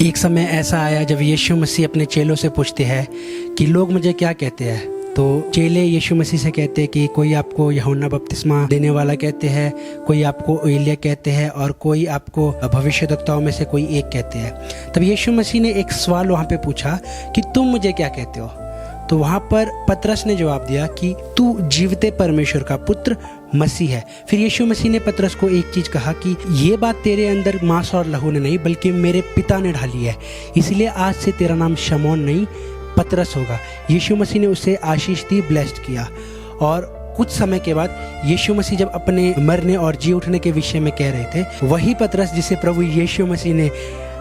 एक समय ऐसा आया जब यीशु मसीह अपने चेलों से पूछते हैं कि लोग मुझे क्या कहते हैं। तो चेले यीशु मसीह से कहते हैं कि कोई आपको यूहन्ना बपतिस्मा देने वाला कहते हैं, कोई आपको एलिय्याह कहते हैं और कोई आपको भविष्यद्वक्ताओं में से कोई एक कहते हैं। तब यीशु मसीह ने एक सवाल वहाँ पे पूछा कि तुम मुझे क्या कहते हो। तो वहाँ पर पतरस ने जवाब दिया कि तू जीवते परमेश्वर का पुत्र मसीह है। फिर यीशु मसीह ने पतरस को एक चीज़ कहा कि ये बात तेरे अंदर मांस और लहू ने नहीं बल्कि मेरे पिता ने ढाली है, इसलिए आज से तेरा नाम शमौन नहीं पतरस होगा। यीशु मसीह ने उसे आशीष दी, ब्लेस्ड किया। और कुछ समय के बाद यीशु मसीह जब अपने मरने और जी उठने के विषय में कह रहे थे, वही पतरस जिसे प्रभु यीशु मसीह ने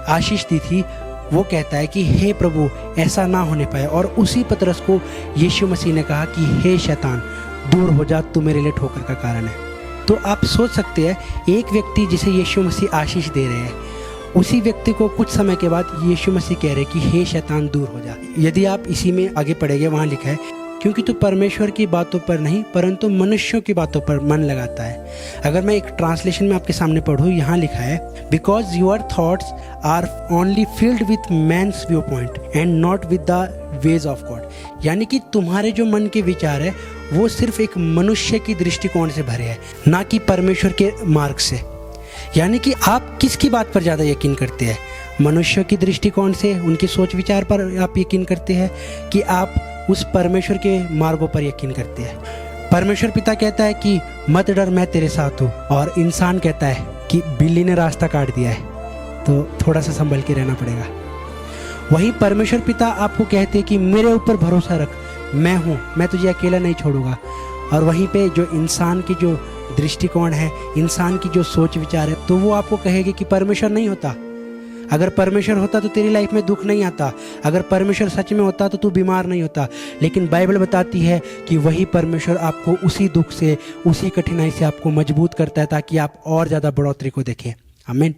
आशीष दी थी वो कहता है कि हे प्रभु ऐसा ना होने पाए। और उसी पतरस को यीशु मसीह ने कहा कि हे शैतान दूर हो जा, तू मेरे लिए ठोकर का कारण है। तो आप सोच सकते हैं एक व्यक्ति जिसे यीशु मसीह आशीष दे रहे हैं, उसी व्यक्ति को कुछ समय के बाद यीशु मसीह कह रहे कि हे शैतान दूर हो जा। यदि आप इसी में आगे पढ़ेंगे वहाँ लिखा है क्योंकि तू परमेश्वर की बातों पर नहीं परंतु मनुष्यों की बातों पर मन लगाता है। अगर मैं एक ट्रांसलेशन में आपके सामने पढ़ूँ, यहाँ लिखा है because your thoughts are only filled with man's view point and not with the ways of God. यानी कि तुम्हारे जो मन के विचार है वो सिर्फ एक मनुष्य की दृष्टिकोण से भरे हैं, ना कि परमेश्वर के मार्ग से। यानी कि आप किसकी बात पर ज़्यादा यकीन करते हैं, मनुष्यों की दृष्टिकोण से, उनकी सोच विचार पर आप यकीन करते हैं कि आप उस परमेश्वर के मार्गों पर यकीन करते हैं। परमेश्वर पिता कहता है कि मत डर मैं तेरे साथ हूँ, और इंसान कहता है कि बिल्ली ने रास्ता काट दिया है, तो थोड़ा सा संभल के रहना पड़ेगा। वहीं परमेश्वर पिता आपको कहते हैं कि मेरे ऊपर भरोसा रख, मैं हूँ, मैं तुझे अकेला नहीं छोड़ूंगा। और वहीं पे जो इंसान की जो दृष्टिकोण है, इंसान की जो सोच विचार है, तो वो आपको कहेगी कि परमेश्वर नहीं होता। अगर परमेश्वर होता तो तेरी लाइफ में दुख नहीं आता, अगर परमेश्वर सच में होता तो तू बीमार नहीं होता। लेकिन बाइबल बताती है कि वही परमेश्वर आपको उसी दुख से, उसी कठिनाई से आपको मजबूत करता है ताकि आप और ज़्यादा बढ़ोतरी को देखें। आमीन।